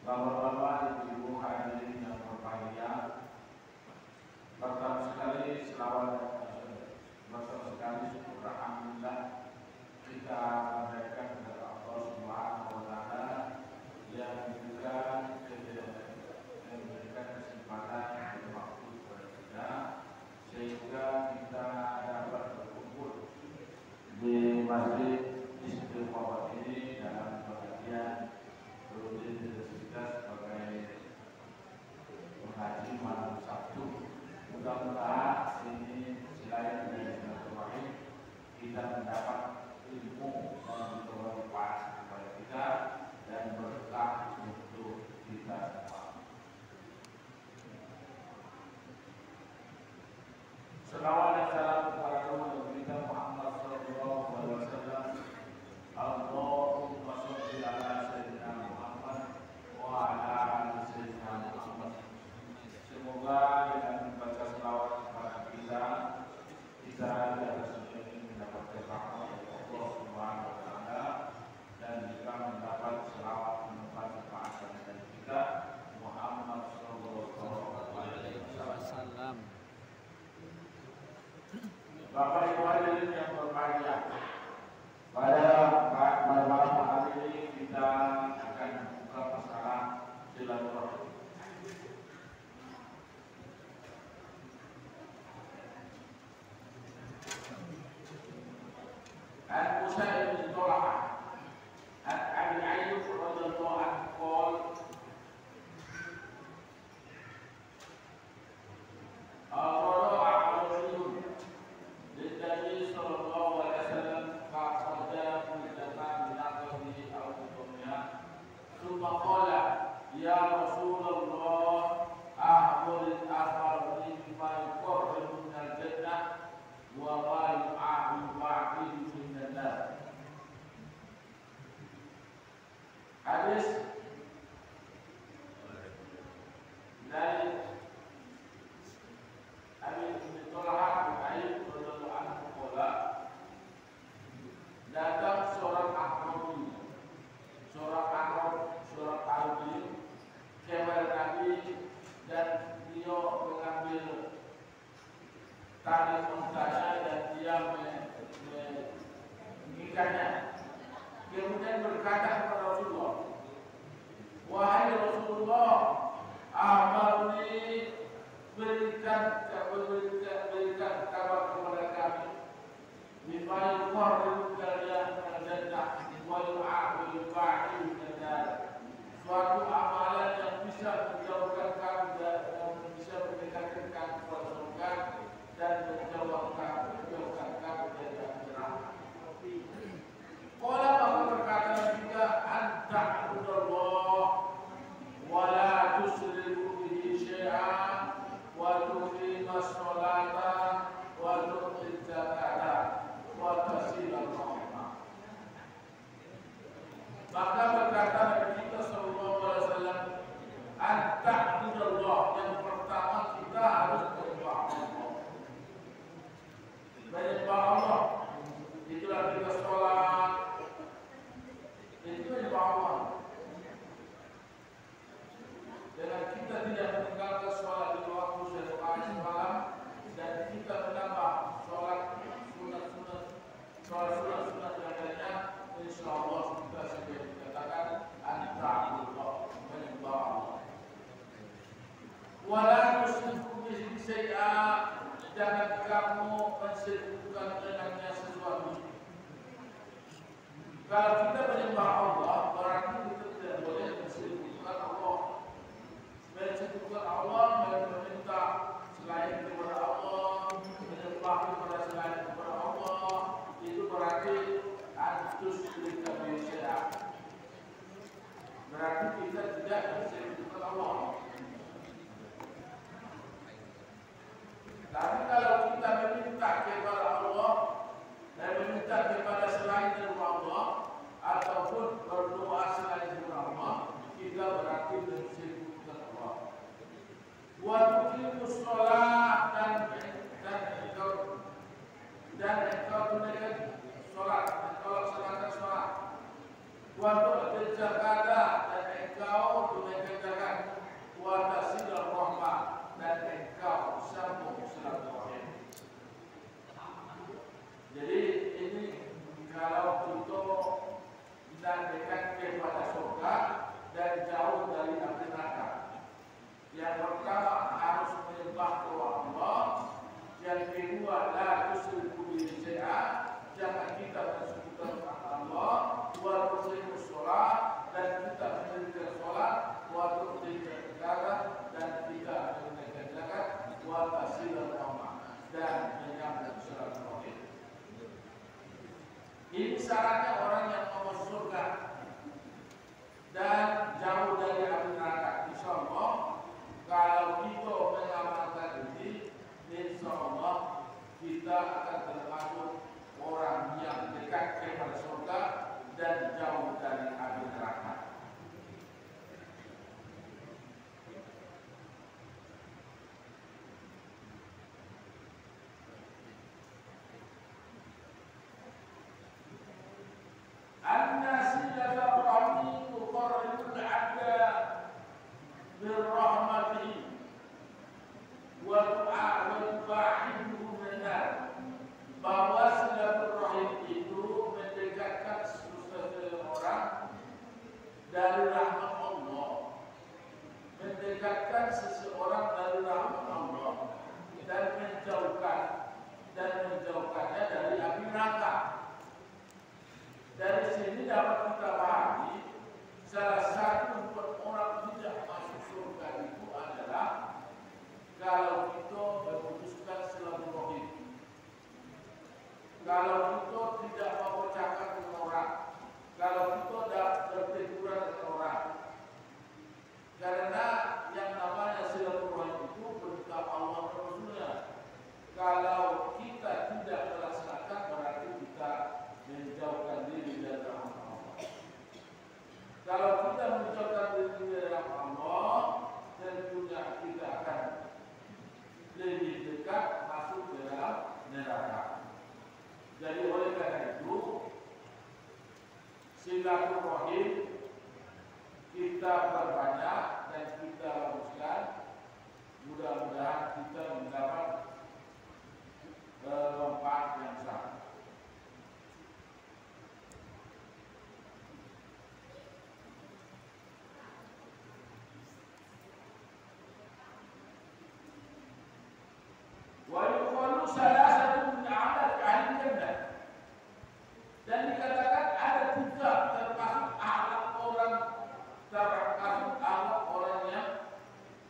Bapak-bapak, ibu-ibu hadirin yang berbahagia, pertama sekali selawat bersama sekali syukur alhamdulillah kita panjatkan kepada Allah Subhanahu wa taala yang memberikan kesempatan dan waktu kepada kita sehingga kita dapat berkumpul di Masjid Istiqomah ini dalam pengajian rutin kita sebagai mengaji malam Sabtu. Mudah-mudahan ini selain dari silaturahim kita mendapat ilmu yang bermanfaat kepada kita dan berkah untuk kita semua. Selawat dan salam kepada Nabi kita Muhammad sallallahu alaihi wasallam. Allahumma shalli ala sayyidina Muhammad wa ala ali sayyidina Muhammad. Semoga dengan membaca selawat kepada kita dan semuanya ini mendapat rahmat dari Allah Subhanahu wa taala dan juga mendapat selawat mendapat kepada dari kita Muhammad sallallahu alaihi wasallam. Bapak Ibu hadirin yang berbahagia, pada malam hari ini kita akan membuka masalah silaturahim. An Usaid bin Talha an Abi Ayyub radhiyallahu anhu qala Aqra rajulun lin-nabi sallallahu alaihi wasallam faqada mudatan min aqdihi aw dunya thumma qala ya Rasulullah akhbirni bima yuqarribu min al-jannah wa ma yu'ahidu min an-nar. Hadis dari Abi Talha bin Ayyub radhiyallahu anhu qala datang seorang Arabi kepada Nabi dan beliau mengambil tali untanya dan dia mengikatnya. Kemudian berkata kepada Rasulullah, wahai Rasulullah, amarni berikan kabar kepada kami bima yuqarribu kalian al-jannah wa yu'ahidu min-nar, suatu amalan yang bisa menjauhkan kamu dan bisa mendekatkan kamu kepada surga dan menjauhkan kamu dari api neraka. Qala maka berkata juga anta abdullah wa la tusrifu bihi syai'an wa tuqima sholata wa tu'ti zakata wa tasilal rahimah. Maka berkata Nabi kita sallallahu alaihi wasallam, anta abdullah, yang pertama kita harus menyembah Allah. Menyembah Allah itulah kita sholat, itu menyembah Allah. Dengan kita tidak meninggalkan sholat di waktu semalam dan kita menambah sholat sunat yang lainnya, insya Allah kita sudah dikatakan anta abdullah, menyembah Allah. Wala tusyriku bihi syai'an, jangan kamu mensekutukan dengannya sesuatu. Kalau kita menyembah Allah, berarti kita tidak boleh mensekutukan Allah. Mensekutukan Allah, meminta selain kepada Allah, menyembah kepada selain kepada Allah, itu berarti antus bihi. Berarti kita tidak mensekutukan Allah. Tapi kalau kita meminta kepada Allah dan meminta kepada selain Allah ataupun berdoa selain Allah, kita berarti mensekutukan Allah. Wa tuqimus shalah dan engkau tunaikan sholat, engkau laksanakan sholat. Wa tu'ti zakata, dan engkau tunaikan jauh dari api neraka. Yang pertama harus menyembah Allah. Yang kedua la tusyriku bihi syai'an, jangan kita bersekutukan Allah. Wa tuqimus shalah, dan kita mendirikan salat. Wa tu'tiz zakat, dan kita menunaikan zakat. Wa tasilul rahmah, dan menyambung silaturahim. Ini syaratnya orang yang mau surga dan jauh dari api neraka. Insyaallah kalau kita mengamalkan ini, insyaallah kita akan termasuk orang yang dekat kepada surga dan jauh dari api neraka. Bahwa silaturahim itu mendekatkan seseorang dari rahmat Allah, mendekatkan seseorang dari rahmat Allah dan menjauhkannya dari api neraka. Dari sini dapat kita pahami salah satu membuat orang tidak masuk surga itu adalah kalau kita memutuskan silaturahim. Kalau kita tidak mau bercakap dengan orang, kalau kita tidak berteguran dengan orang, karena yang namanya silaturahim itu perintah Allah dan Rasulnya. Kalau kita tidak melaksanakan, berarti kita menjauhkan diri dari rahmat Allah. Kalau kita menjauhkan diri dari rahmat Allah, tentunya kita akan lebih dekat masuk ke dalam neraka. Jadi oleh karena itu silaturahim kita perbanyak dan kita luruskan. Mudah-mudahan kita mendapat manfaat yang sama. Wa yuqalu salasatun min ahli jannah, dan dikatakan ada 3 termasuk akhlak orang yang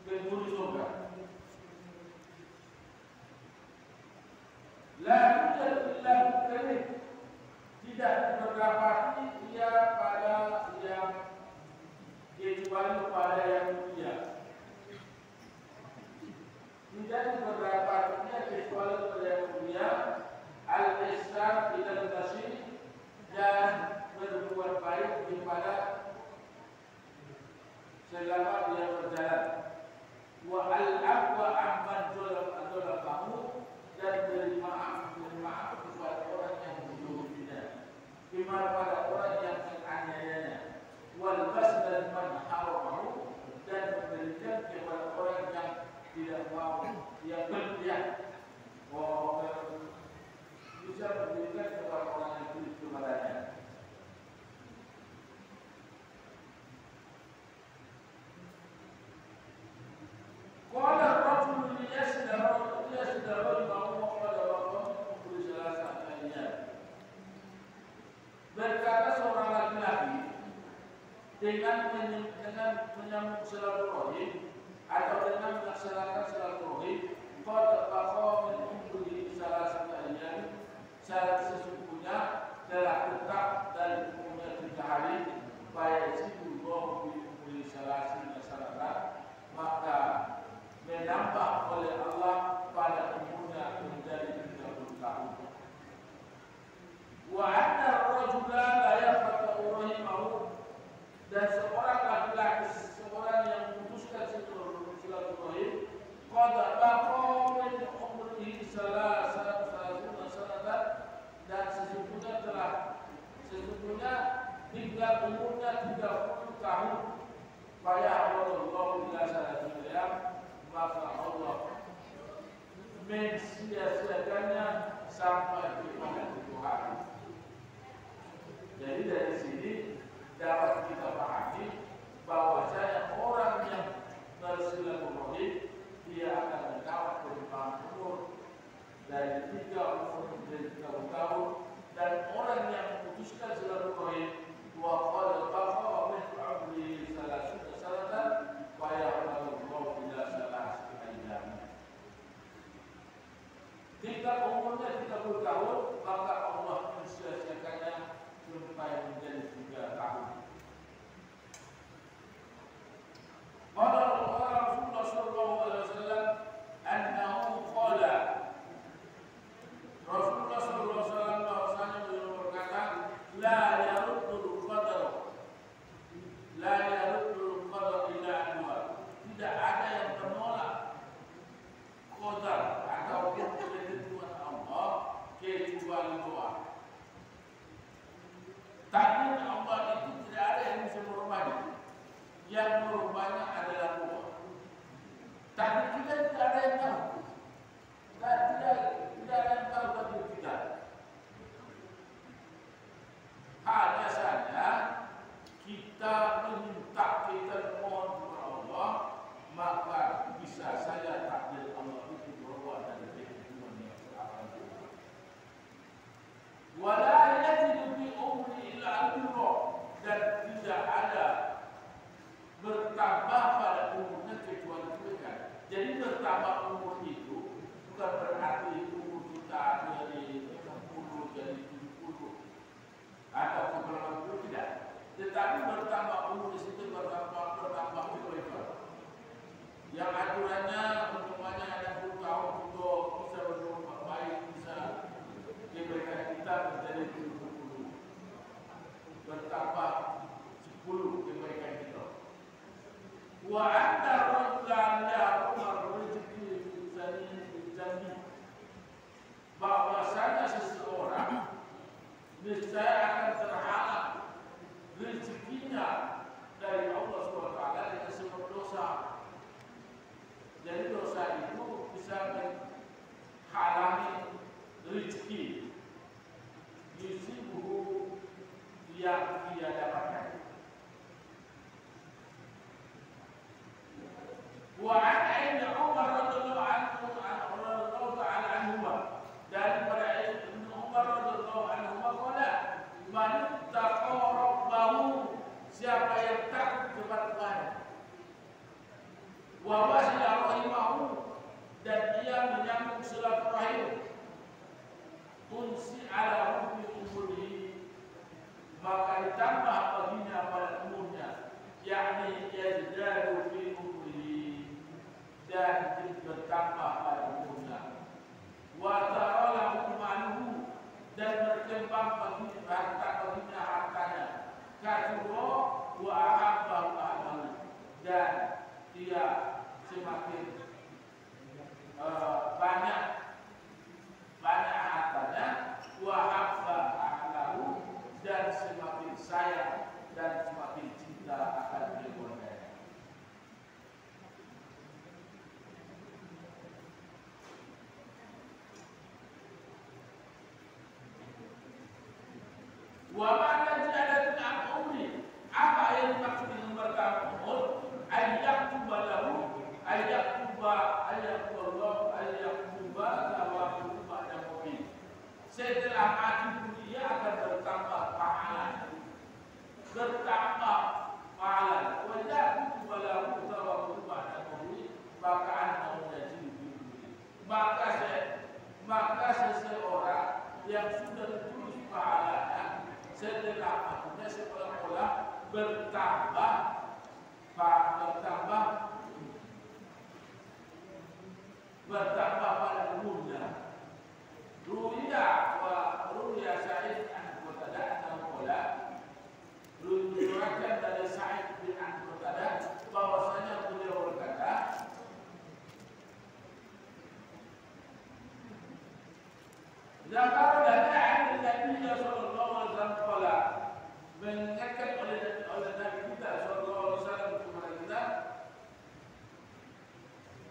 penghuni surga. La yujad illa karim, tidak didapati ia pada yang kecuali pada yang mulia. Tidak didapatinya kecuali pada yang mulia. Al-ihsan ilal basir, dan berbuat baik kepada selama dia berjalan. Wa al-afwa amman dzalamahu, dan beri maaf kepada orang yang menzaliminya, kepada orang yang menganiayanya. Wal basdal man haramahu, dan memberikan kepada orang yang tidak mau, yang berpihak. Bisa memberikan kepada orang yang tulis kepadanya. Qala rajulun yasdaru bahwa qala rabbukum kullu salasatin ayyam. Berkata seorang laki-laki dengan menyambung silaturahim atau dengan melaksanakan silaturahim, qad baqa min umrihi salasatin ayyam, sesungguhnya telah tetap dari umurnya 3 hari. Fayazidullahu bi umri salasin sanatan, maka menambah oleh Allah pada umurnya menjadi 30 tahun. Wa anna ar-rajula la yaqta'u rahimahu, dan seorang laki-laki, seorang yang memutuskan silaturahim, qad baqa min umrihi salasan sanatan, dan sesungguhnya hingga umurnya 30 tahun. Faya'udullahu ila salatul ayyam, maka Allah mensia-siakannya sampai kepada 7 hari. Jadi dari sini dapat kita pahami bahwa saya banyak adalah buah. Tapi kita tidak ada yang tahu. Tidak ada yang tahu bagi kita. Hanya saja kita minta, kita mohon kepada Allah, maka bisa saja takdir Allah itu berubah dari kehidupan yang akan datang. Wala yajidu fi umri illa al-birra, dan tidak ada bertambah pada umurnya kecuali kebaikan. Jadi bertambah umur itu bukan berarti umur kita dari 60 jadi 70 atau ke 80, tidak. Tetapi bertambah umur di situ bertambah kebaikan. Yang aturannya umpamanya ada 10 tahun untuk bisa berbuat baik, bisa kebaikan kita menjadi 70. Bertambah 10 kebaikan kita. Wa anta rajulan ya'mur rizqi janji, bahwasanya seseorang niscaya akan terhalang rezekinya dari Allah SWT dengan sebab dosa. Jadi dosa itu bisa menghalangi rezeki yusibuhu yang dia dapatkan. Wa an Umar radhiyallahu anhu dan pada Ibnu Umar radhiyallahu anhu qala man ittaqa rabbahu, siapa yang takut kepada Tuhan, wa wasila rahimahu, dan dia menyambung silaturahim, unsi ala hubbi umurihi, maka ditambah baginya pada umurnya, yakni yazdadu fi umurihi, dan bertambah pada umurnya. Wa ta'ala maluhu, dan berkembang bagi baginya hartanya. Kathura wa ahabbahu ahlahu, dan dia semakin banyak hartanya. Wa ahabba ahlahu, dan semakin sayang dan semakin cinta akan keluarganya. Wa ma'na ziyadatun an umri, apa yang dimaksud dengan bertambah umur? Ayyaktuba lahu, ayyaktuba lahu ba'da mauti. Setelah mati pun dia akan bertambah pahala. Bertambah pahala. Wa yaktuba lahu ba'da mauti, maka annahu yajidu. Maka seseorang yang sudah ditulis pahalanya setelah matinya seolah-olah bertambah pada umurnya. Ruya Sa'id an Qatadah qala, diriwayatkan dari Sa'id bin an Qatadah bahwasanya beliau berkata, Zakar dari Nabi sallallahu alaihi wasallam qala, mengingatkan oleh Nabi kita sallallahu alaihi wasallam kepada kita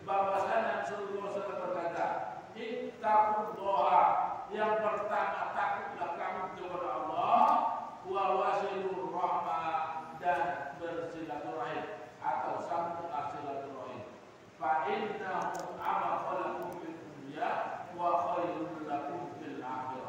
bahwasanya sallallahu alaihi wasallam berkata, ittaqullah, yang pertama takutlah kamu kepada Allah, wa wasilur rahmah, dan bersilaturahim atau sambung silaturahim. Fa innahu amaqalakum fid dunya wa khairul lakum fil akhirah.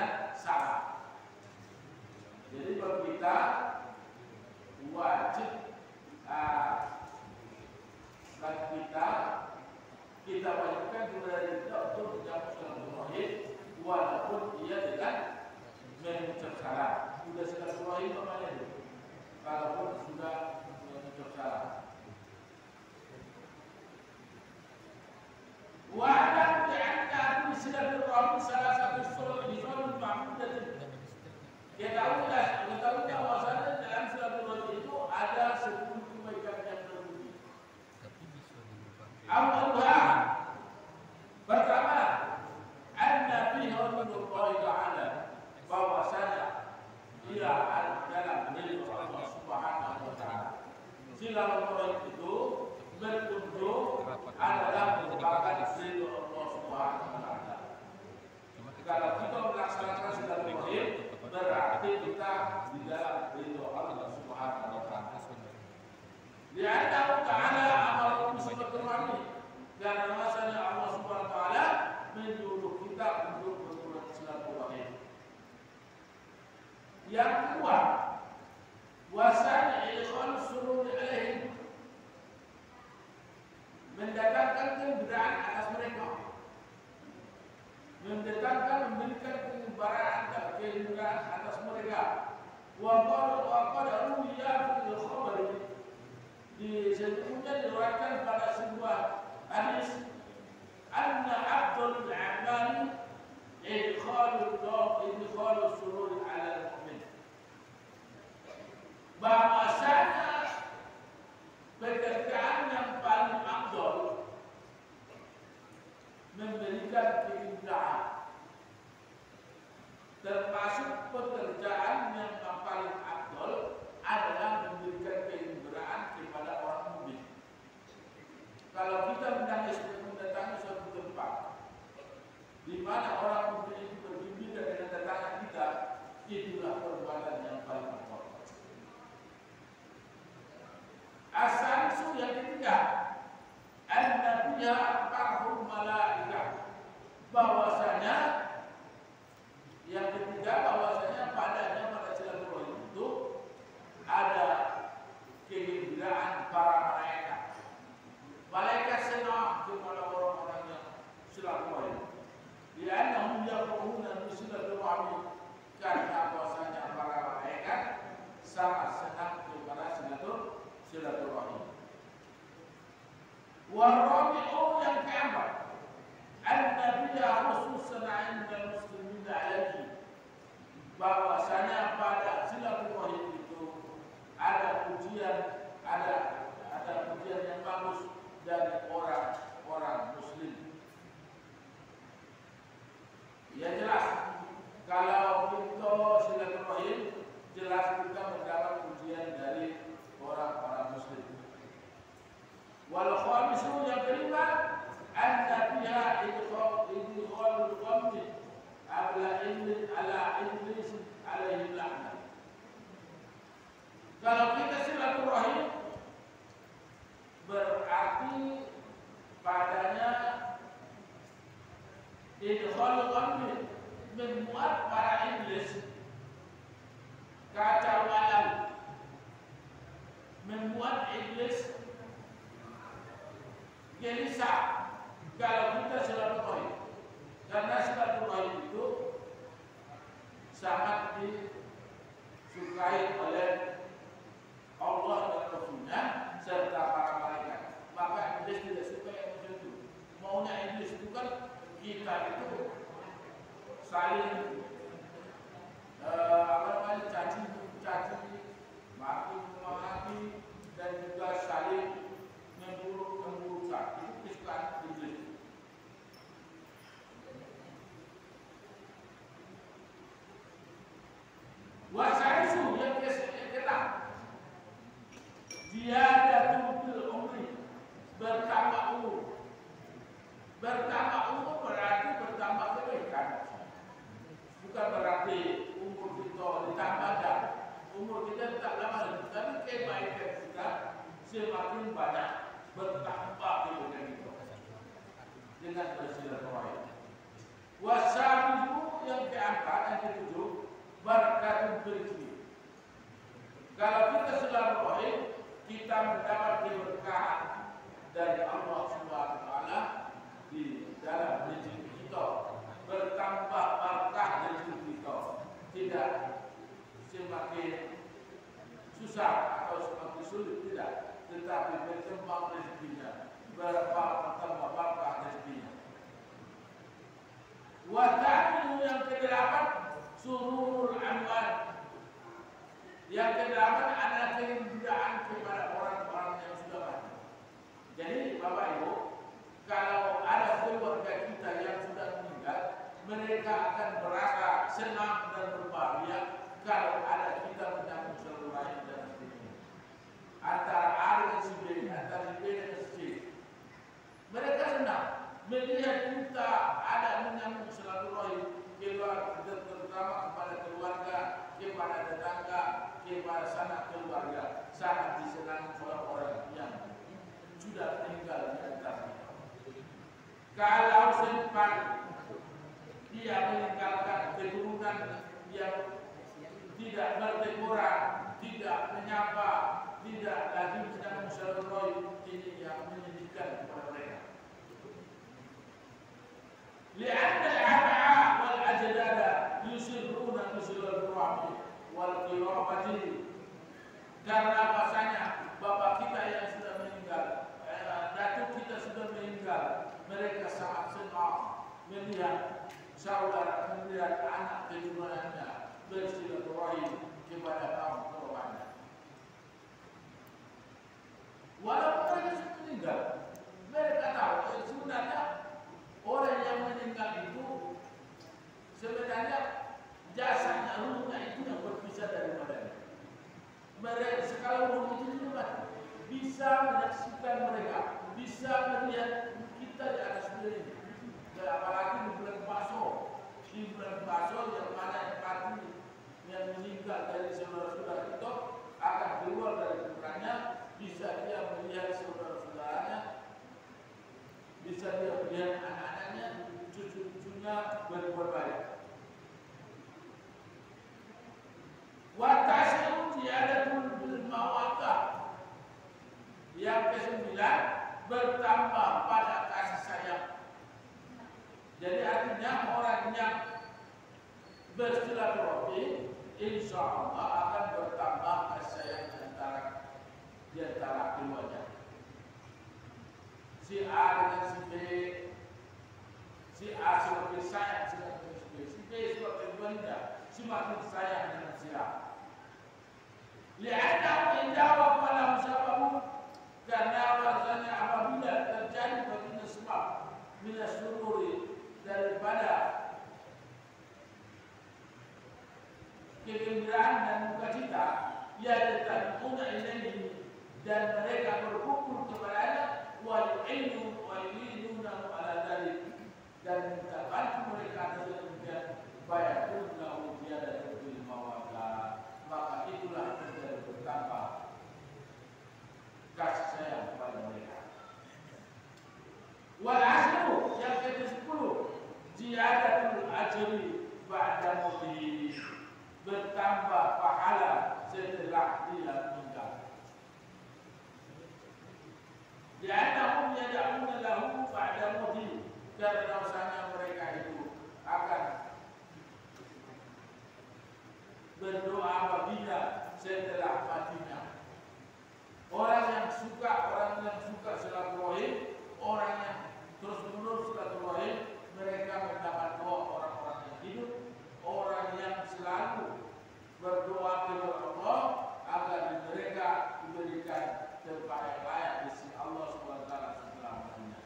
dengan salah. Jadi bagi kita wajib bagi kita wajibkan kepada kita untuk menjawab silaturahim walaupun ia dengan mengucap salah. Sudah silaturahim namanya itu, walaupun sudah mengucap salah. Wa'lam bi'anna silaturahim salah satu sunnah ma'budah. Ketahuilah bahwasanya dalam silaturahim itu ada 10 kebaikan yang terbukti. Awalnya pertama, anna fiha ridwanullahi ta'ala, bahwasanya ia dalam diri Allah Subhanahu wa ta'ala. Silaturahim itu berkunjung adalah merupakan ridho Allah Subhanahu wa ta'ala. Kalau kita melaksanakan silaturahim berarti kita di dalam ridho Allah Subhanahu wa ta'ala. Lianna ta'ala amaru silaturahim, karena masanya Allah Subhanahu wa ta'ala menyuruh kita untuk berbuat silaturahim. Yang kedua, wasana ilhal sururi alaihim, mendatangkan kegembiraan atas mereka, memberikan kegembiraan atas mereka. Wa qad ruwiya fil khabar, disebutnya diriwayatkan pada sebuah hadis, anna afdalul a'mali idkhalul surur 'ala al-mu'min, bahwasanya pekerjaan yang paling afdal memberikan kegembiraan, termasuk pekerjaan yang paling afdal adalah memberikan kegembiraan kepada orang mukmin. Kalau kita mendatangi suatu tempat di mana orang mukmin itu bergembira dengan kedatangan kita, itulah perbuatan yang paling afdal. Asal yang ketiga, an-nabiyya ta'hum malaikah, bahwasanya yang ketiga bahwasanya pada silaturahim itu ada kegembiraan para malaikat. Malaikat senang kepada orang-orang yang silaturahim. Li'annahum yaquluna bi silaturahim, karena bahwasanya para malaikat sangat senang kepada silaturahim. Warabi'u yang keempat, an-nabiyya khususan 'inda muslimin 'alaihi, bahwasanya pada silaturahim itu ada pujian yang bagus dari orang-orang muslim. Ya jelas, kalau kita silaturahim jelas kita mendapat pujian dari orang-orang muslim. Wal khamisu yang kelima, anna fiha idkhalul qamti ala iblis alaihi la'nah. Kalau kita silaturahim berarti padanya idkhalul qamti, memuat para iblis, kacau balau, membuat iblis gelisah kalau kita silaturahim. Karena silaturahim itu sangat disukai oleh Allah dan Rasulnya serta para malaikat. Maka iblis tidak suka yang macam itu. Maunya iblis itu kan kita itu saling caci, maki, dan juga saling memburuk-memburukkan. Itu kesukaan iblis. Wasaisu yang keenam, ziyadatul fil umri, bertambah umur. Bertambah umur berarti bertambah kebaikan. Bukan berarti umur kita ditambah dan umur kita tak lama lagi, tapi kebaikan kita semakin banyak, bertambah kebaikan kita dengan bersilaturahim. Wasabiqu yang keempat, keempat, yang ketujuh, barakatun rizki. Kalau kita silaturahim, kita mendapat keberkahan dari Allah Subhanahu wa taala di dalam rezeki kita, bertambah berkah rezeki kita, tidak semakin susah atau semakin sulit, tidak, tetapi berkembang rezekinya, bertambah berkah rezekinya. Wata'inu yang kedelapan, sururul amwal. Yang kedelapan adalah kegembiraan kepada orang-orang yang sudah mati. Jadi Bapak Ibu, kalau ada keluarga kita yang sudah meninggal, mereka akan merasa senang dan berbahagia kalau ada kita menyambung silaturahim dan sebagainya. Antara A dengan si B, antara si B dengan si C. Mereka senang melihat kita ada menyambung silaturahim, terutama kepada keluarga, kepada tetangga, kepada sanak keluarga, sangat disenangi oleh orang yang sudah meninggal di antara kita. Kalau sempat dia meninggalkan keturunan yang tidak berteguran, tidak menyapa, tidak lagi menyambung silaturahim, ini yang menyedihkan kepada mereka. Lianna al-aba'a wal ajdada yusirruna bisilatullahmi wal qirabati. Karena bahasanya bapak kita yang sudah meninggal, datuk kita sudah meninggal, mereka sangat senang melihat saudara, melihat anak keturunannya bersilaturahim kepada kaum kerabatnya. Walaupun mereka sudah meninggal, mereka tahu sebenarnya orang yang meninggal itu sebenarnya jasanya, ruhnya itu yang berpisah dari badannya. Mereka sekali ruh itu tidak bisa menyaksikan mereka, bisa melihat kita di atas dunia ini. Dan apalagi di bulan puasa yang mana yang mati, yang meninggal dari saudara-saudara kita akan keluar dari kuburannya, bisa dia melihat saudara-saudaranya, bisa dia melihat anak-anaknya, cucu-cucunya berbuat baik. Watasiru tiadatul bil mawaddah. Yang kesembilan, bertambah pada kasih sayang. Jadi artinya orang yang bersilaturahim, insya Allah akan bertambah kasih sayang di antara keduanya. Si A dengan si B, si A semakin sayang dengan si B, si B semakin benda, semakin sayang dengan si A. Lihatlah indah wafalah sababu, karena rasanya apabila terjadi baginya sebab minas sururi, daripada kegembiraan dan sukacita, ya tetap punya ini, dan mereka berkumpul kepadanya, wa yu'inuna ala dzalik, dan minta bantu mereka dengan demikian, bayatun lahu ziyadatan fil mawaddah, maka itulah menjadi bertambah kasih sayang kepada mereka. Wal asru yang ke-10, ziyadatul ajri ba'da mauti, bertambah pahala setelah dia meninggal. Li'annahum yad'una lahu ba'da mauti, karena usahanya mereka itu akan berdoa baginya setelah matinya. Orang yang suka silaturahim, orang yang terus-menerus silaturahim, mereka mendapat doa orang-orang yang hidup, orang yang selalu berdoa kepada Allah agar mereka diberikan tempat yang layak di sisi Allah SWT setelah matinya.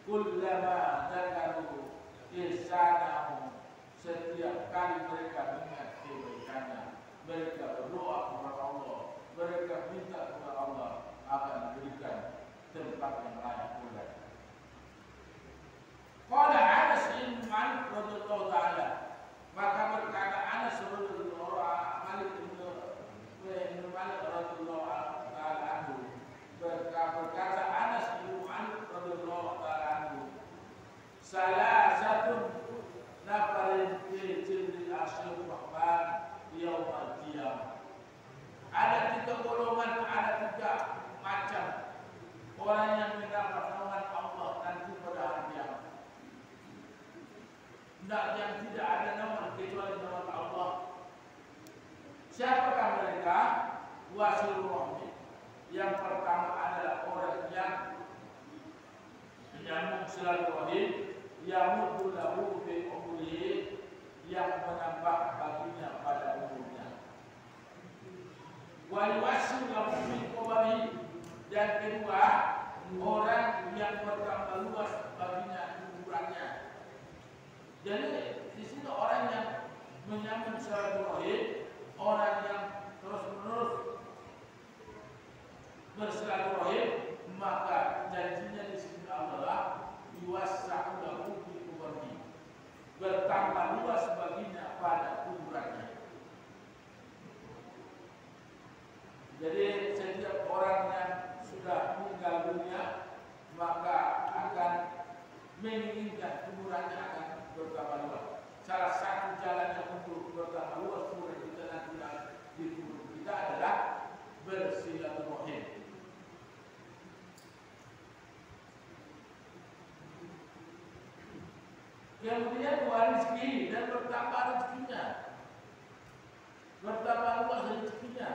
Kullama dzakaru ihsanahum, setiap kali mereka mengingat kebaikannya, mereka berdoa kepada Allah, mereka minta kepada Allah akan diberikan tempat yang layak pula. Qala Anas bin Malik radhiyallahu taala, maka berkata Anas radhiyallahu Malik bin Malik radhiyallahu taala anhu, berkata Anas bin Malik radhiyallahu taala anhu, salah satu nafarin fil nama Allah. Siapakah mereka? Wasilur rahim. Yang pertama adalah orang yang menyambung silaturahim, yang muddu lahu fi umrihi, yang menambah baginya pada umurnya. Wa yuwassil lahu fi qabri. Dan kedua, orang yang bertambah luas baginya kuburannya. Jadi di sini orang yang menyambung silaturahim, orang yang terus-menerus bersilaturahim, maka janjinya di sini adalah yuwassa'u lahu fi kubri, bertambah luas baginya pada kuburannya. Jadi setiap orang yang sudah meninggal dunia, maka akan menginginkan kuburannya akan bertambah luas. Salah satu jalannya untuk bertambah luas kuburan kita nanti di kubur kita adalah bersilaturahim. Kemudian rezeki dan bertambah rezekinya, bertambah luas rezekinya.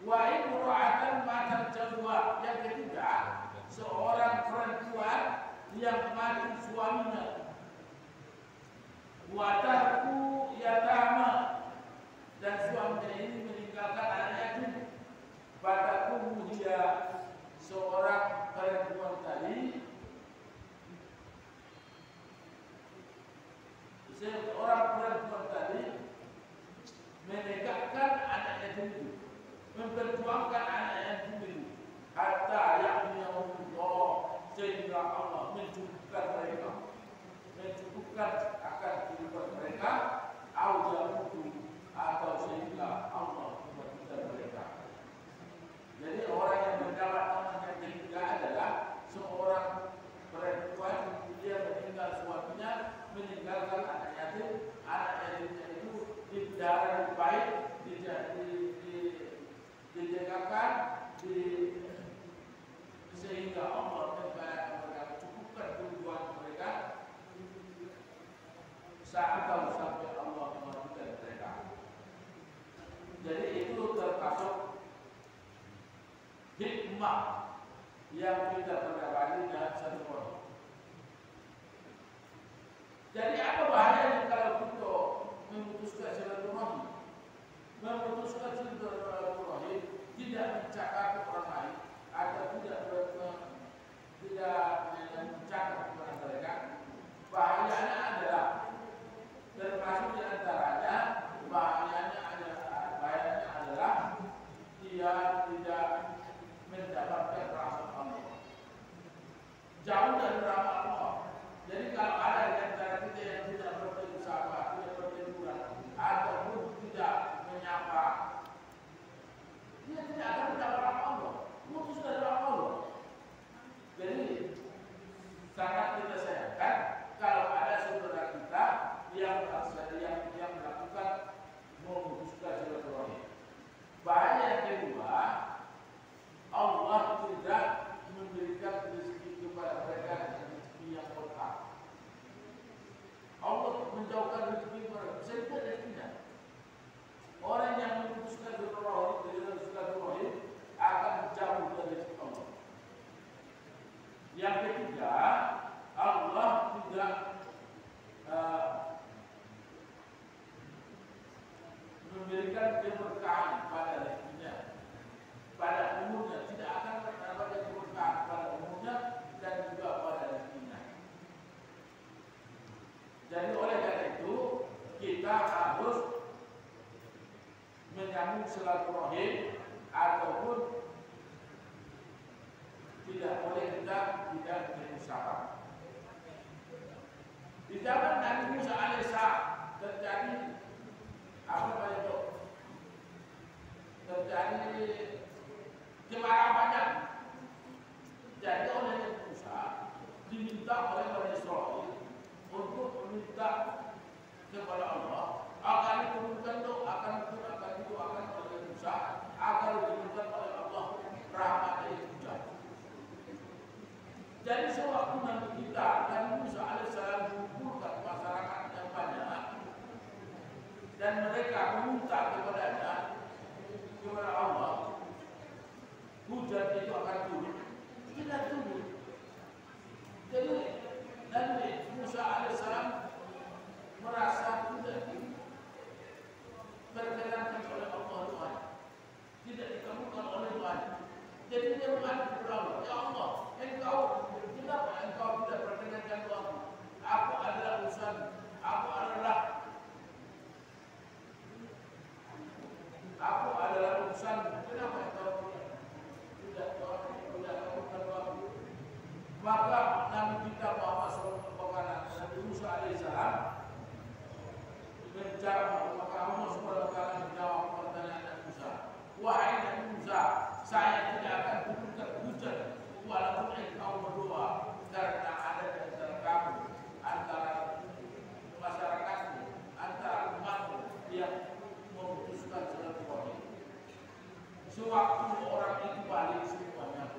Wa imra'atan matat jadwa. Yang ketiga, seorang perempuan yang mati suaminya. Wa tarku yatama, dan suaminya ini meninggalkan anak yatim. Fatakumu dia, seorang perempuan tadi, seorang perempuan tadi menegakkan anak yatim itu, memperjuangkan anak yatim itu, hatta ya'niyahullah, sehingga Allah mencukupkan mereka, mencukupkan akan kehidupan mereka, atau sehingga Allah memberikan mereka. Jadi orang yang mendapat anak yang ketiga adalah seorang perempuan, dia meninggal suaminya, meninggalkan anak yatim. Anak yatimnya itu dipelihara baik, dijagakan, sehingga Allah mereka cukupkan kebutuhan mereka sampai Allah memberikan mereka. Jadi itu termasuk hikmah yang kita perdapati dalam satu orang. Jadi apa bahayanya kalau kita memutuskan silaturahim? Memutuskan silaturahim tidak mencakap orang lain atau tidak mencakap kepada mereka. Bahayanya adalah, termasuk di antaranya, bahayanya adalah dia tidak mendapatkan rahmat Allah. Jauh dari rahmat Allah. Jadi kalau ada di antara kita yang tidak berusaha, tidak berliburan, ataupun tidak menyapa, dia tidak akan mendapat rahmat Allah. Putus dari rahmat Allah. Jadi sangat kita sayangkan kalau ada saudara kita yang melakukan memutuskan silaturahim. Bahaya yang kedua, Allah tidak memberikan rezeki kepada mereka rezeki yang berkah. Allah menjauhkan rezeki mereka, sedikit rezekinya. Orang yang memutuskan silaturahim akan jauh dari rezeki Allah. Yang ketiga, Allah tidak memberikan keberkahan pada rezekinya, pada umurnya, tidak akan mendapatkan keberkahan pada umurnya dan juga pada rezekinya. Jadi oleh karena itu kita harus menyambung silaturahim, ataupun tidak boleh kita tidak berusaha. Di zaman Nabi Musa alaihissalam terjadi apa namanya itu? Terjadi kemarahan banyak. Jadi oleh Nabi Musa diminta oleh Bani Israil untuk meminta kepada Allah akan diturunkan doa, akan didoakan oleh Musa agar diberikan oleh Allah rahmat dari hujan. Jadi sewaktu Nabi kita Nabi Musa alaihissalam mengumpulkan masyarakat yang minta kepada Allah, hujan itu akan turun, tidak turun. Jadi Nabi Musa alaihissalam merasa tidak diperkenankan oleh Allah Tuhan, tidak dikabulkan oleh Tuhan. Jadi dia mengadu kepada Allah, ya Allah, kenapa engkau tidak perkenankan doaku? Aku adalah urusan, aku adalah urusan. Kenapa engkau tidak kabulkan doaku? Maka Nabi kita Muhammad SAW, Nabi Musa alaihissalam menjawab, maka Allah SWT menjawab pertanyaan Nabi Musa. Wahai Nabi Musa, saya tidak akan turunkan hujan walaupun engkau berdoa, karena ada di antara kamu, antara masyarakatmu, antara umatmu yang memutuskan silaturahmi. Sewaktu orang itu balik semuanya,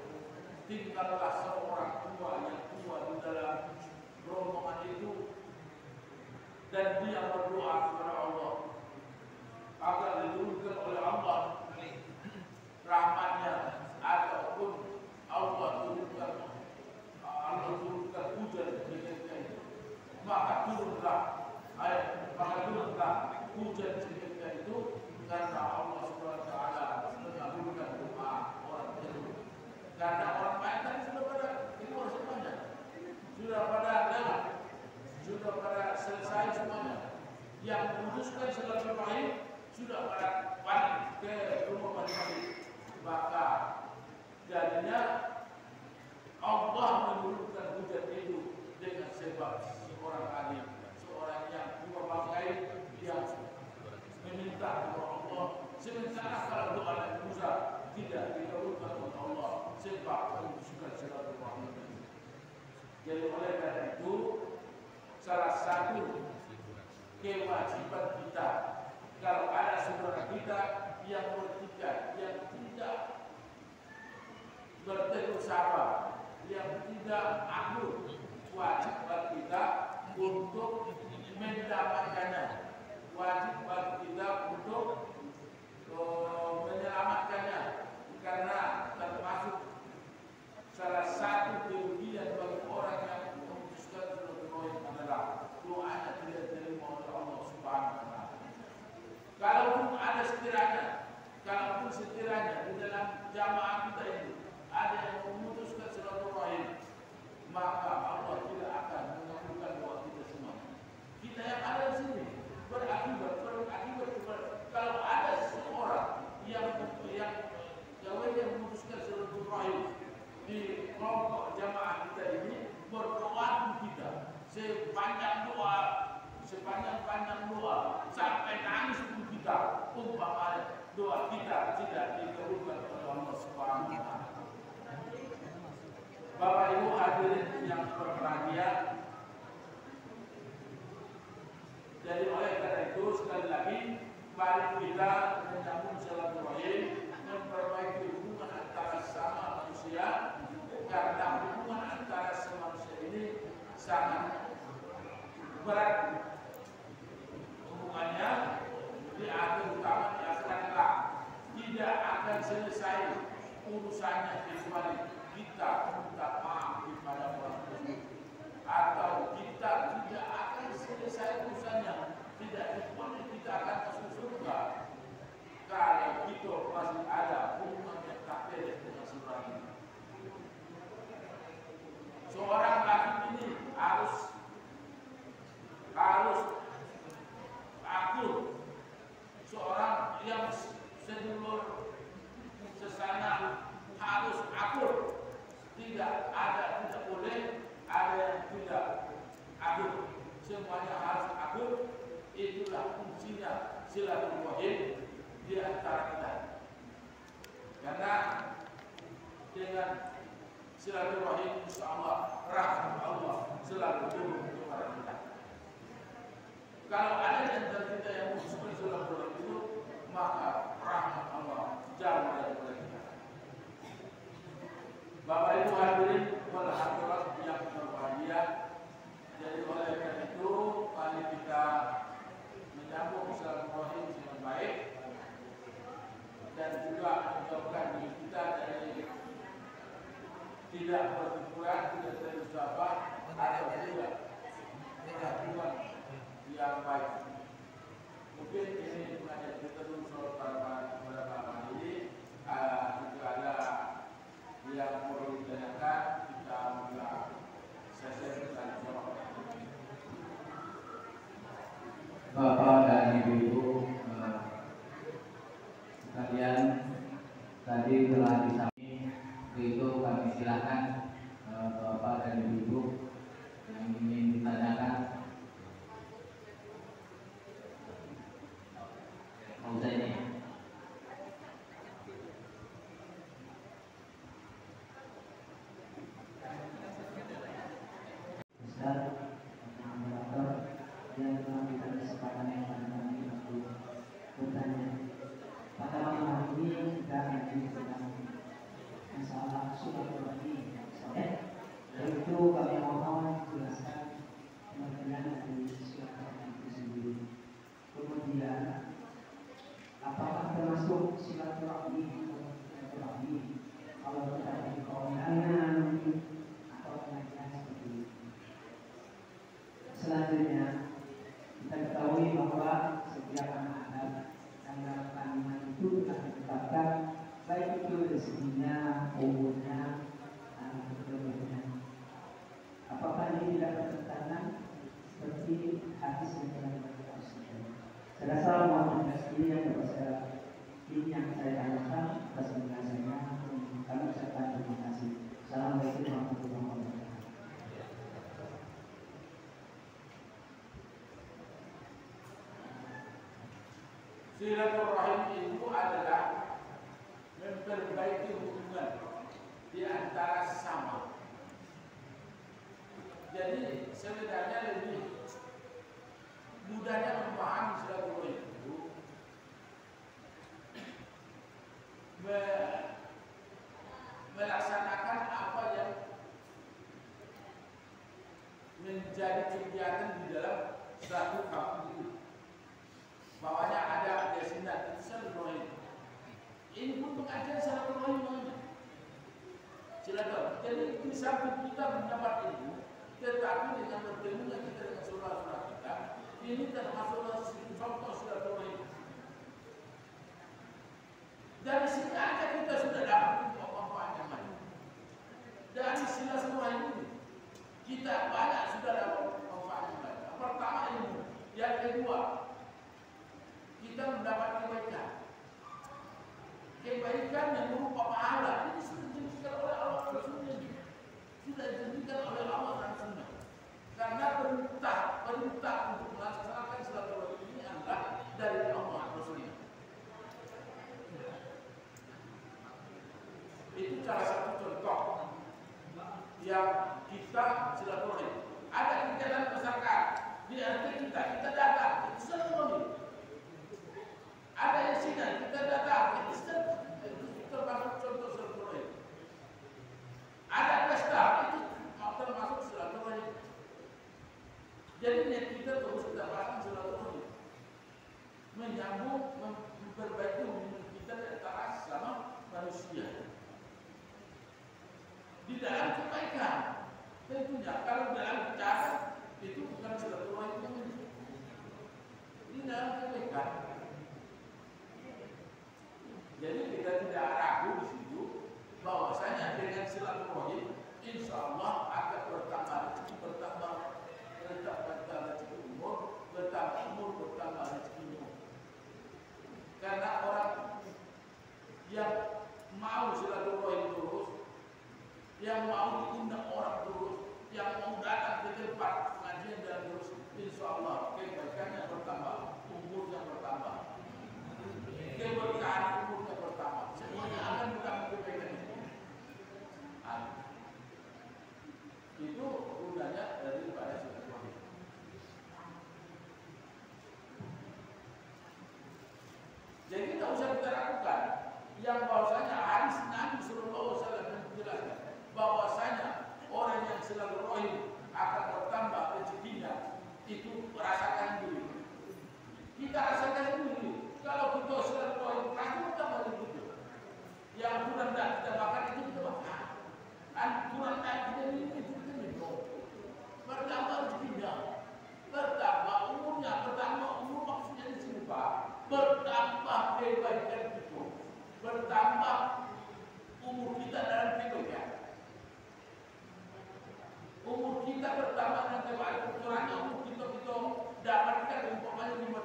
tinggallah seorang tua yang tua di dalam rombongan itu, dan dia berdoa kepada Allah agar diturunkan oleh Allah rahmatnya, ataupun Allah turunkan hujan seketika itu. Maka turunlah hujan seketika itu, karena Allah SWT mengabulkan doa orang itu. Karena orang lain tadi sudah pada keluar semuanya, sudah pada dalam, sudah pada selesai semuanya. Yang memutuskan silaturahim sudah pada balik ke rumah masing-masing. Maka jadinya Allah menurunkan hujan itu dengan sebab seorang alim, seorang yang tua bangkai, yang meminta kepada Allah. Sementara kalau doa Nabi Musa tidak dikabulkan oleh Allah sebab memutuskan silaturahim. Jadi oleh karena itu, salah satu kewajiban kita, kalau ada saudara kita yang bertiga, yang tidak bertegur sabar, yang tidak akur, wajib bagi kita untuk mendapatkannya, wajib bagi kita untuk menyelamatkannya, karena termasuk salah satu kerugian bagi orang yang memutuskan silaturahim adalah doanya tidak diterima oleh Allah Subhanahu wa Ta'ala. Kalaupun sekiranya di dalam jamaah kita ini ada yang memutuskan silaturahim, maka Allah tidak akan mengabulkan doa kita semua. Kita yang ada di sini berakibat. Kalau ada seorang yang memutuskan silaturahim di kelompok jamaah kita ini, berdoa kita sepanjang doa sampai nangis pun kita, umpamanya doa kita tidak dikabulkan oleh Allah Subhanahu wa Ta'ala. Bapak Ibu hadirin yang berbahagia, jadi oleh karena itu sekali lagi mari kita menyambung silaturahim, memperbaiki hubungan antara sesama manusia, karena hubungan antara semanusia ini sangat berat. Hubungannya di akhir utama di akhirat kelak tidak akan selesai urusannya kecuali kita minta maaf kepada orang tersebut, atau kita tidak akan selesai urusannya, tidak kecuali kita akan masuk surga kalau kita masih ada hubungan yang tak beres dengan seorang ini. Seorang laki ini harus akur, seorang yang sedulur sesana harus akur, tidak boleh ada yang tidak akur, semuanya harus akur. Itulah kuncinya silaturahim di antara kita, karena dengan silaturahim insyaallah rahmat Allah selalu turun kepada kita. Kalau ada di antara kita yang memutuskan silaturahim itu, maka rahmat Allah jauh daripada kita. Bapak Ibu hadirin wal hadirat yang berbahagia, jadi oleh karena itu mari kita menyambung silaturahim dengan baik. Bapak dan Ibu-ibu sekalian, tadi telah disampaikan, itu kami silakan Bapak dan Ibu yang ingin ditanyakan. Mau saya ini. Ustaz, moderator yang telah memberikan kesempatan yang kami untuk bertanya. Pada malam hari ini kita akan tentang masalah silaturahmi. Yaitu kami mohon jelaskan pengertian dari silaturahmi itu sendiri. Kemudian apakah termasuk silaturahmi kalau kita di kondangan atau pengajian seperti itu? Selanjutnya kita ketahui bahwa setiap anak adat dan dalam kandungan itu telah ditetapkan baik itu rezekinya, umurnya, dan sebagainya. Apakah ini tidak bertentangan seperti hadis yang telah diberikan? Saya rasa mohon ini yang saya tanyakan atas penjelasannya. Kami ucapkan terima kasih. Assalamualaikum warahmatullahi wabarakatuh. Silaturahim itu adalah memperbaiki hubungan di antara sesama. Jadi sebenarnya lebih mudahnya memahami silaturahim itu melaksanakan apa yang menjadi kegiatan di dalam satu kampung itu. Bawahnya ada desinan itu silaturahim. Ini pun pengajian silaturahim namanya. Silaturahim. Jadi di samping kita mendapat ilmu, tetapi dengan bertemunya kita dengan saudara-saudara kita, ini termasuklah contoh silaturahim. Dari sini aja kita sudah dapat apa-apa yang lain. Dari silaturahim ini kita banyak sudah dapat manfaat yang lain. Pertama ilmu, yang kedua kita mendapat kebaikan. Kebaikan yang berupa pahala ini sudah dijanjikan oleh Allah dan Rasulnya. Sudah dijanjikan oleh Allah dan Rasulnya. Karena perintah untuk melaksanakan silaturahim ini adalah dari Allah dan Rasulnya. Itu salah satu contoh yang kita silaturahim. Ada kegiatan masyarakat di RT kita datang, itu silaturahim. Ada insidan kita datang, itu termasuk contoh silaturahim. Ada pesta, itu termasuk silaturahim. Jadi niat kita terus kita bahas silaturahim, menyambung, memperbaiki hubungan kita di antara sesama manusia. Di dalam kebaikan, tentunya kalau dalam bicara itu bukan silaturahim namanya. Di dalam kebaikan. Jadi kita tidak ragu di situ bahwasanya dengan silaturahim insya Allah akan bertambah rezeki umur, bertambah rezekinya. Karena orang yang mau silaturahim terus, yang mau diundang orang terus, yang mau datang ke tempat pengajian dan terus, insya Allah kebaikannya bertambah, umurnya bertambah, keberkahan umurnya bertambah, semuanya akan bertambah kebaikan itu. Itu gunanya daripada silaturahim. Jadi tidak usah kita ragukan yang bahwasanya hadis Nabi Sallallahu Alaihi Wasallam menjelaskan bahwasanya orang yang silaturahim akan bertambah rezekinya, itu rasakan dulu. Kita rasakan dulu. Kalau kita silaturahim pasti bertambah rezeki. Yang kurang tidak kita makan itu kita makan. Kurang tidak kita minum itu kita minum. Bertambah rezekinya, bertambah umurnya, bertambah umur maksudnya di sini Pak. Bertambah kebaikan itu, bertambah umur kita dalam kebaikan. Umur kita bertambah dengan kebaikan, umur kita dapatkan umpamanya 50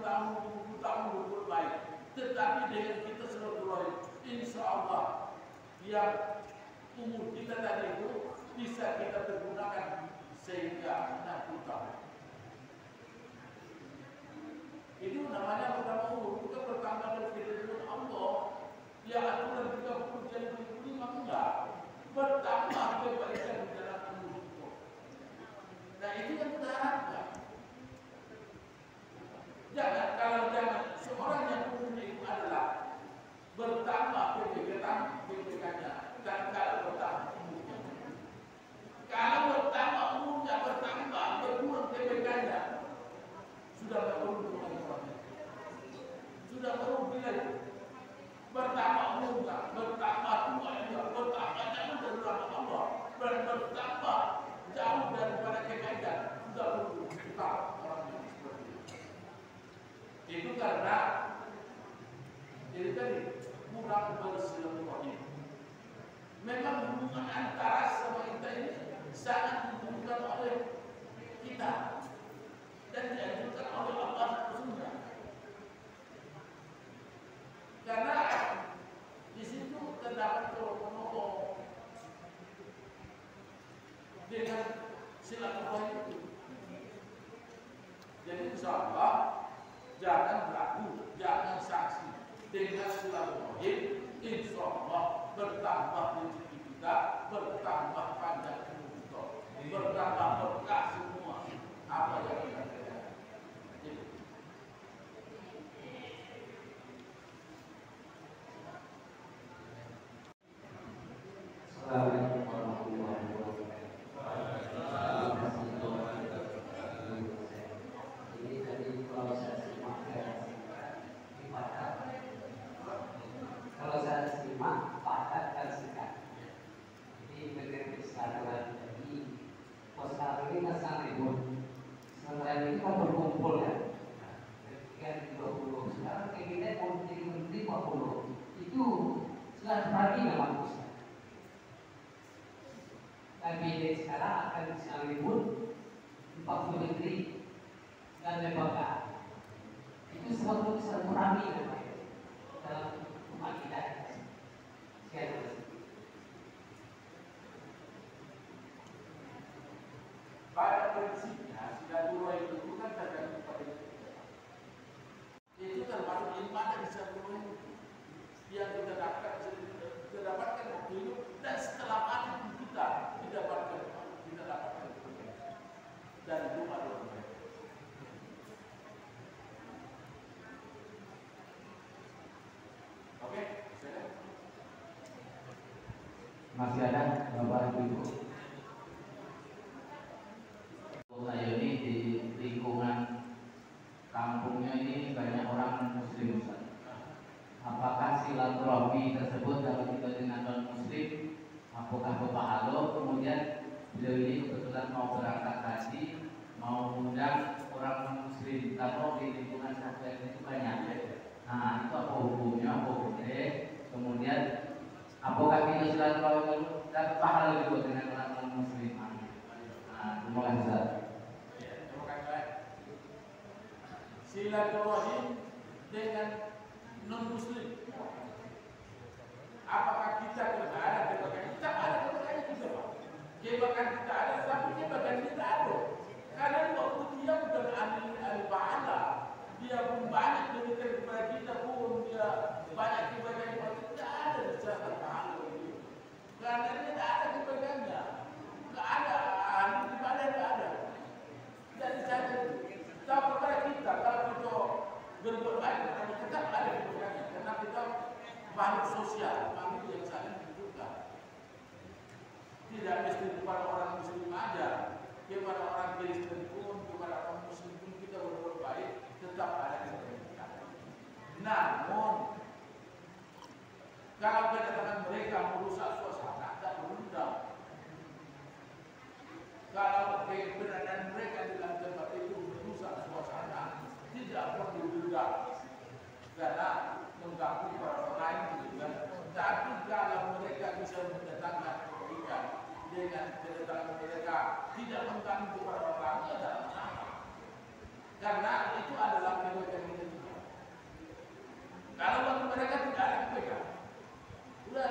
baik. Tetapi dengan kita silaturahim, insya Allah yang umur kita tadi itu bisa kita pergunakan sehingga 60 tahun. Itu namanya bertambah umur, bukan bertambah dengan Allah. Ya aturan 30 jadi 25 enggak. Bertambah kebaikan di dalam umur itu. Nah itu yang kita harapkan. Kalau seorang yang umurnya itu adalah bertambah kebaikannya, dan kalau bertambah umurnya. Kalau bertambah umurnya, berkurang kebaikannya, sudah tak perlu sudah perlu bila bertambah umurnya, bertambah tuanya, bertambah jauh dari rahmat Allah, bertambah jauh daripada kebaikan, sudah perlu kita orang yang seperti itu. Itu karena jadi tadi kurang bersilaturahim. Memang hubungan antara sama kita ini sangat dibutuhkan oleh kita dan dianjurkan oleh Allah Rasulnya. Karena di situ terdapat tolong-menolong dengan silaturahim itu. Jadi insya Allah jangan ragu, jangan saksi dengan silaturahim. Insya Allah bertambah rezeki kita, bertambah panjang umur kita, bertambah berkah semua apa yang kita kerjakan. Assalamualaikum warahmatullahi wabarakatuh. Ini tadi kalau saya simak padat dan singkat. Jadi begitu sekalian jadi poster ini masang ribut. Sementara ini kan berkumpul ya. Ketika 20 sekarang kita politik menteri 40 itu silaturahmi memang bisa. Kabinet sekarang akan sedang ribut 40 menteri dan lembaga. Itu sebetulnya silaturahmi namanya dalam umat kita. Sekian. Pada prinsipnya silaturahim itu kan tergantung pada itu termasuk iman dan silaturahim yang kita dapatkan waktu itu dan setelah mati kita didapatkan dan doa mereka. Oke, masih ada Bapak Ibu. Saya ini di lingkungan kampungnya ini banyak orang Muslim. Apakah silaturahmi tersebut kalau kita dengan non Muslim, apakah Bapak Halo kemudian beliau ini kebetulan mau berangkat haji, mau mengundang orang Muslim, kalau di lingkungan kompleks itu banyak. Nah itu apa hukumnya, apa boleh? Kemudian apakah kita silaturahmi dapat pahala juga dengan orang non Muslim? Nah, terima kasih. terima kasih. Silaturahim dengan non Muslim. Apakah kita ada kebaikan? Kita ada kebaikan juga, Pak. Kebaikan kita ada, tapi kebaikan kita ada. Karena waktu dia bukan ahli pahala, dia pun banyak memberikan kepada kita pun dia banyak kebaikan yang tidak ada di sana pahala itu. Karena dia tidak ada kebaikannya, tidak ada ahli ibadah, tidak ada. Jadi saya tahu kepada kita kalau kita berbuat baik, kita tetap ada kebaikannya karena kita makhluk sosial, makhluk yang saling membutuhkan. Tidak mesti kepada orang Muslim aja, kepada orang Kristen pun, kepada orang Muslim pun kita berbuat baik, tetap ada kebaikan. Namun, kalau kedatangan mereka merusak suasana, tak berundang. Kalau keberadaan mereka di dalam tempat itu merusak suasana, tidak perlu juga, karena mengganggu para orang lain juga. Tapi kalau mereka bisa mendatangkan kebaikan dengan kedatangan mereka, tidak mengganggu para orang lain, tidak masalah. Karena itu adalah kebaikan kita juga. Kalau bagi mereka tidak ada mereka. Sudah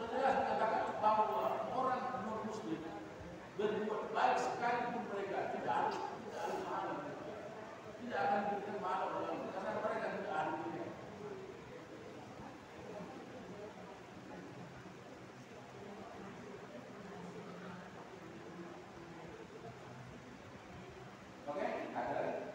jelas dikatakan bahwa orang non Muslim berbuat baik sekalipun mereka tidak ada malu, tidak akan diberikan malu karena mereka tidak ada. Oke, ada lagi.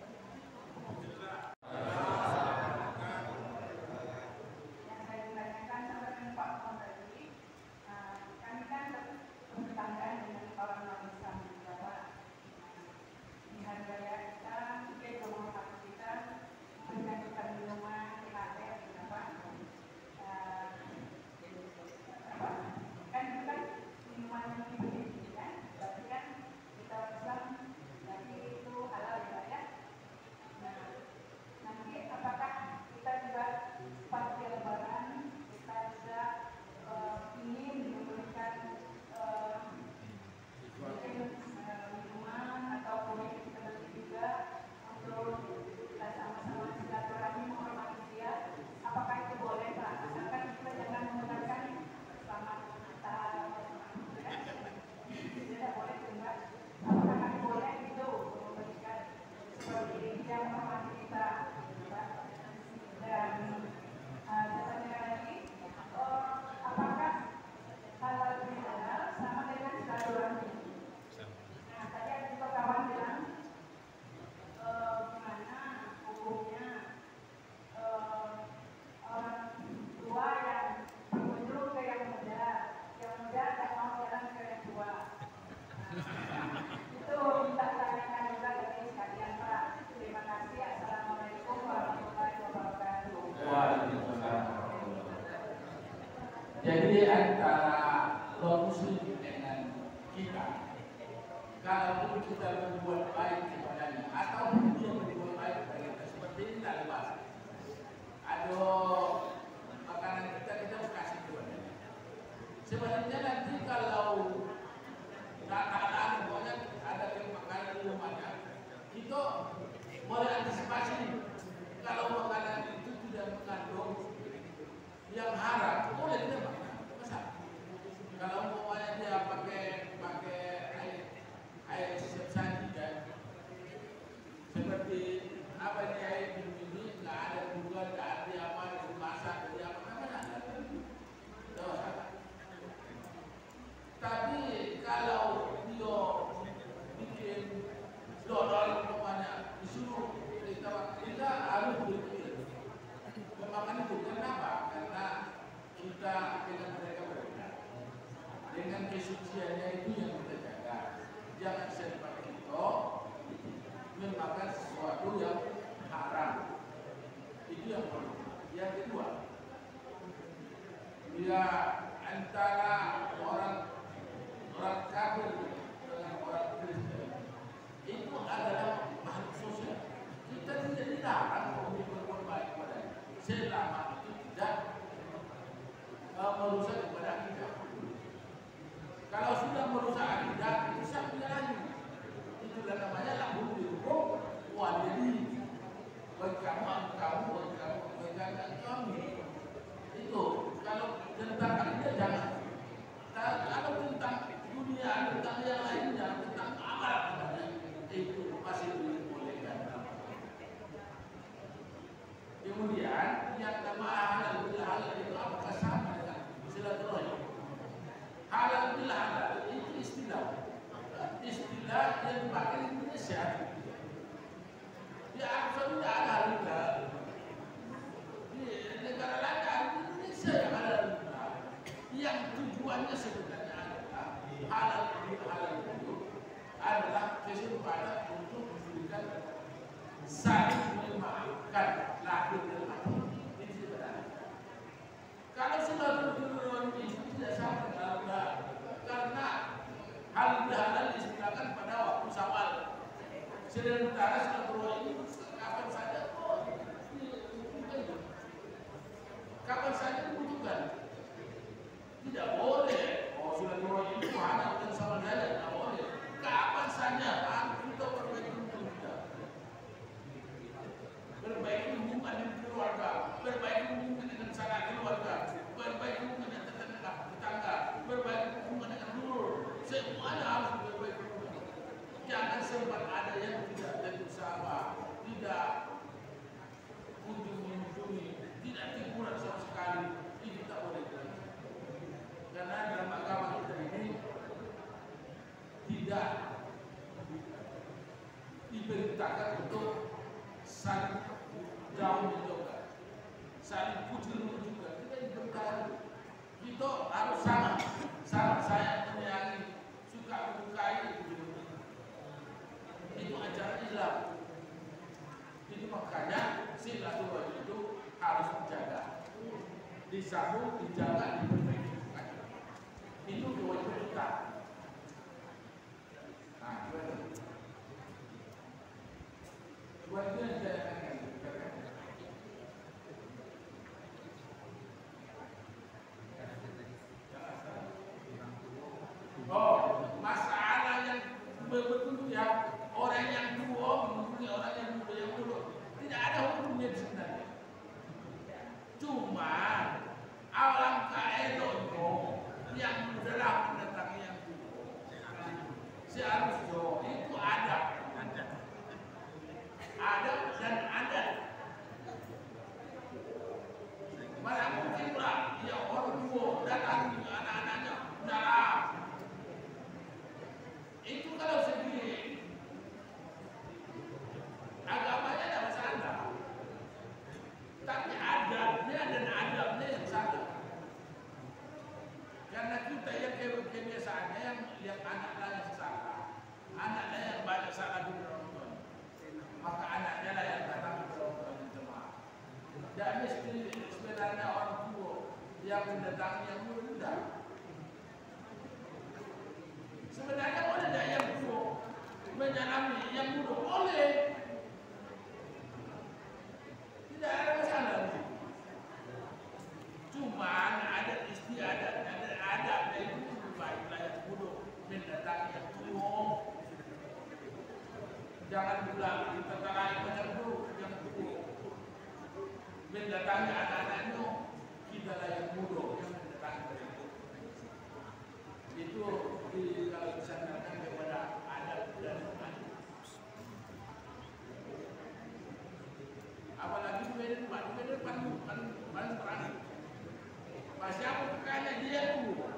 Jadi antara non muslim dengan kita, kalau kita berbuat baik kepadanya atau dia berbuat baik kepada kita, seperti ini tak lepas. Ada makanan kita kasih kepadanya. Sebenarnya nanti kalau keadaan pokoknya ada makanan di rumahnya, kita boleh antisipasi. Kalau makanan itu tidak mengandung yang haram, boleh kita makan. Kalau umpamanya dia pakai air siap saji kan, seperti apa ini air minum ini nggak ada juga, nggak ada apa dimasak dari apa namanya, dosa. Tapi kalau dia bikin dodol umpamanya disuruh kita harus berpikir memakan itu. Kenapa? Karena kita dengan mereka berbeda, dengan kesuciannya itu yang kita jaga. Jangan sampai kita memakan sesuatu yang haram. Itu yang pertama. Yang kedua, bila antara orang kafir dengan orang Kristen itu adalah makhluk sosial. Kita tidak dilarang untuk berbuat baik kepadanya selama itu tidak merusak ibadah kita. Kalau sudah merusak akidah, itu siapa lagi? Itulah namanya lahum dihukum waliyadi. Bagi kamu, bagi kami. Itu kalau tentang akidah jangan. Kalau tentang dunia, tentang yang lainnya, tentang amal itu masih dibolehkan. Kemudian yang nama halal itu apakah sama dengan silaturahmi? saling jauh juga, saling kucil juga. Kita berkali kita harus sama saya menyayangi, suka menyukai itu ajaran Islam. Itu makanya silaturahmi itu harus dijaga, disambung, dijaga, diperbaiki. Itu kewajiban kita. Nah, buat itu yang saya akan katakan. Oh, masalah yang betul ya, orang yang tua menghubungi orang yang muda yang muda tidak ada hukumnya di sebenarnya. Cuma alangkah eloknya yang muda lah mendatangi yang tua. Seharusnya itu ada dan ada. Mana mungkin lah ya orang tua datang anak-anaknya dalam. Itu kalau sendiri agamanya tidak masalah, tapi adabnya dan adabnya yang salah. Karena kita yang kebiasaannya yang anaknya yang salah, anaknya yang banyak salah di Ramadan, maka anaknya lah yang datang ke Ramadan jemaah. Dan mesti sebenarnya orang tua yang mendatangi yang muda. Sebenarnya boleh tidak yang tua menyalami yang muda? Boleh, tidak ada masalah. Cuma ada istiadat, ada itu baiklah yang muda mendatangi yang tua. Jangan pula kita tarik macam dulu yang tua mendatangi anak-anaknya, kita lah yang muda yang mendatangi mereka. Itu kalau disandarkan kepada adat dan iman. Apalagi di depan berani. Masih aku kekanya dia dulu.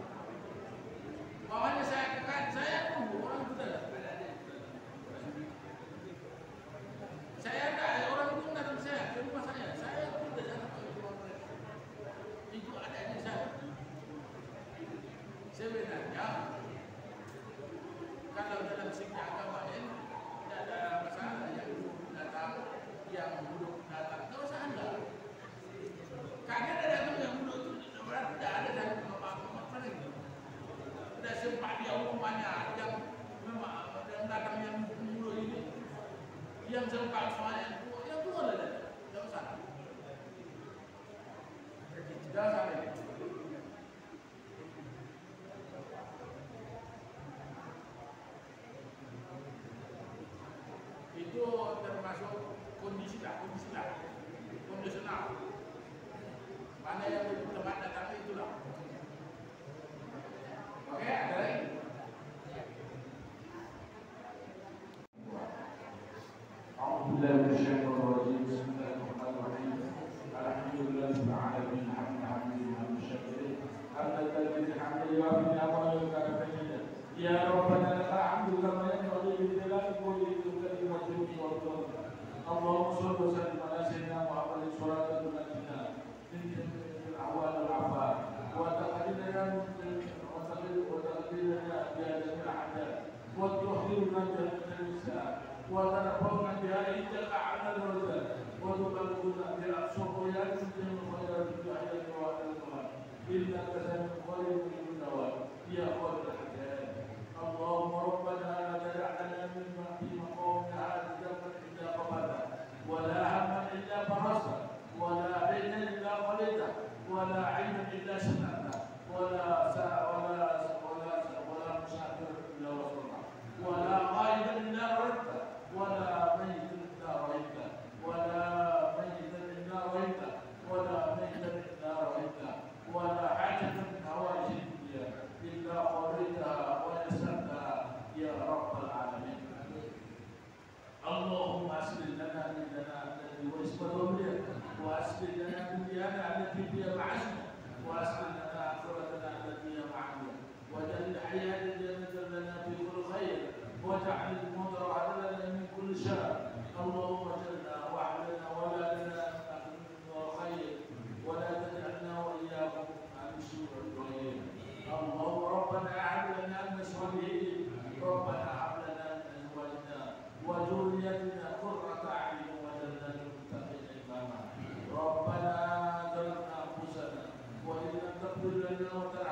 Bawahnya saya kekan, saya dulu orang sudah. Saya ada orang itu datang saya ke rumah saya sudah datang ke rumah mereka. Itu adanya saya. Sebenarnya kalau dalam segi agama ini tidak ada masalah yang datang, yang buruk datang, tidak usah anda. Karena ada datang yang buruk itu berarti tidak ada dari apa-apa lagi. Tidak sempat dia umumnya yang datang yang buruk ini, yang sempat soalnya yang tua lah tidak usah. Tidak usah. Itu termasuk kondisional. Mana yang belum tempat datang itulah. Oke, ada lagi. Alhamdulillah minasyaitonirrajim. Bismillahirrahmanirrahim. Alhamdulillahil alamin. Hamdan syakir. Alhamdulillah hamdan wa ni'mahu wa kafiya. Ya Rabbana lakal hamdu kama yanbaghi li jalali wajhika wa li sultanika. Allahumma shalli wa sallim ala sayyidina Muhammadin sallallahu alaihi wasallam. الأعوال والعفاء وتقليلنا بهذه الأحداث وتحذرنا بهذه النساء وتنفعنا بها عندك على الرزق وتبلغنا بها الصحويات من خيرات الدنيا والآخرة إنك سميع قريب الدعوات يا خير الحكام. اللهم ربنا لا تدع لنا مما في مقامنا هذا ذنبا إلا غفرته ولا هما إلا فرجته ولا دينا إلا قضيته ولا عينا إلا شفعته ولا مسافر إلا وصلنا ولا غائبا إلا ردته ولا ميتا إلا رأيته ولا ميتا إلا رأيته ولا ميتا إلا رأيته ولا حاجة من حوائج الدنيا إلا قضيتها ويسرتها يا رب العالمين. اللهم أسلم لنا ديننا الذي هو عصمة أمرنا وأسلم لنا دنيانا التي فيها معاشنا وأسلم لنا آخرتنا التي هي معادنا واجعل الحياة جنة لنا في كل خير واجعل الموت راحة لنا من كل شر. اللهم اجعلنا واحلنا Subhanahu wa taala